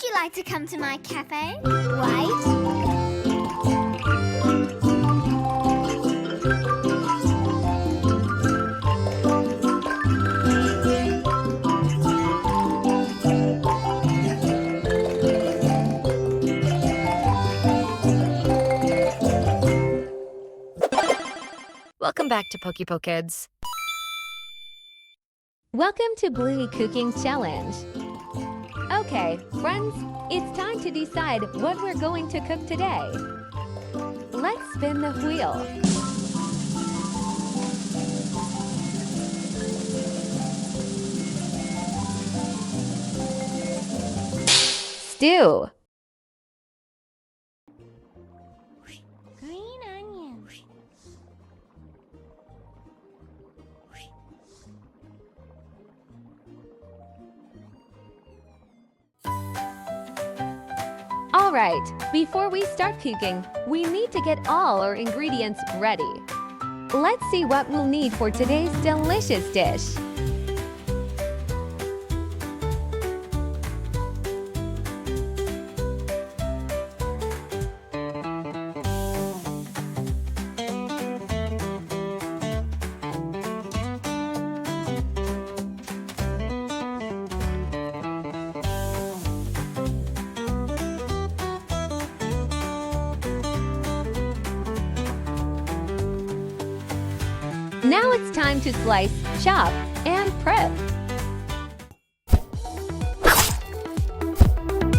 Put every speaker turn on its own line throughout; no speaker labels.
Would you like to come to my cafe? Right?
Welcome back to Pokepo Kids.
Welcome to Bluey Cooking Challenge. Okay, friends, it's time to decide what we're going to cook today. Let's spin the wheel. Stew.
Green onions.
All right, before we start cooking, we need to get all our ingredients ready. Let's see what we'll need for today's delicious dish. Now it's time to slice, chop, and prep.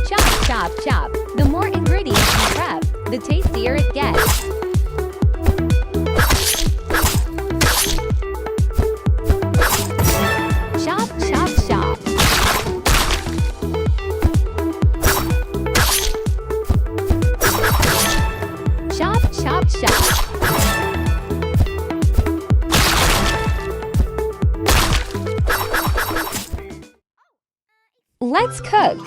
Chop, chop, chop. The more ingredients you prep, the tastier it gets. Chop, chop, chop. Chop, chop, chop. Let's cook.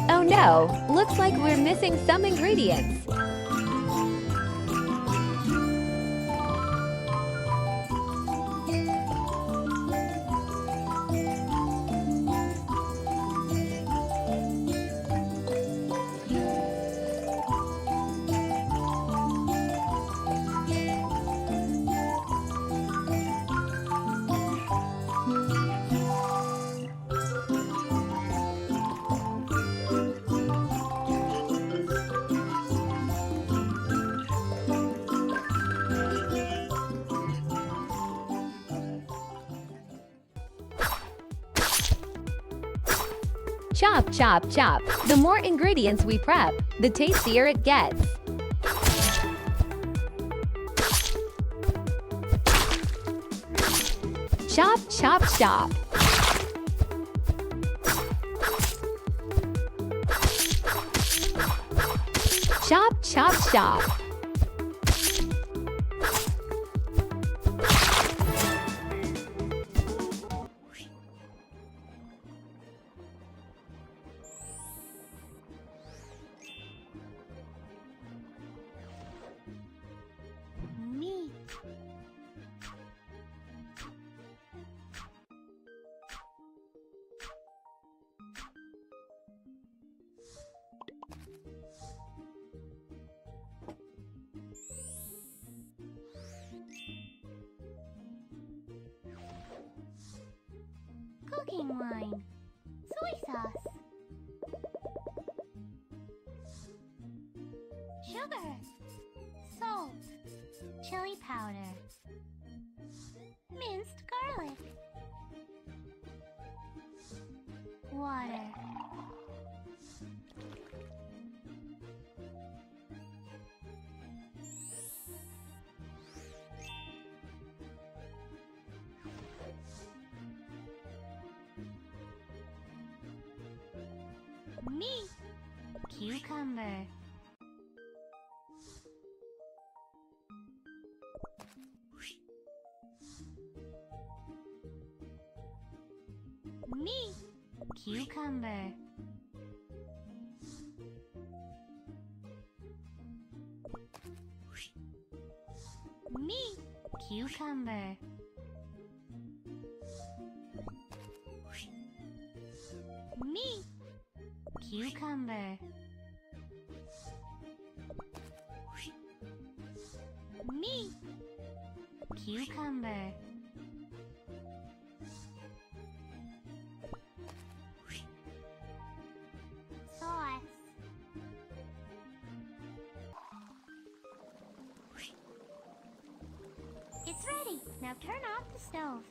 Oh no, looks like we're missing some ingredients. Chop, chop, chop. The more ingredients we prep, the tastier it gets. Chop, chop, chop. Chop, chop, chop.
Meat. Cooking wine. Soy sauce. Sugar. Salt. Chili powder. Minced garlic. Water. Meat. Cucumber. Meat. Cucumber. Meat. Cucumber. Meat. Cucumber. Meat. Cucumber. Sauce. It's ready. Now turn off the stove.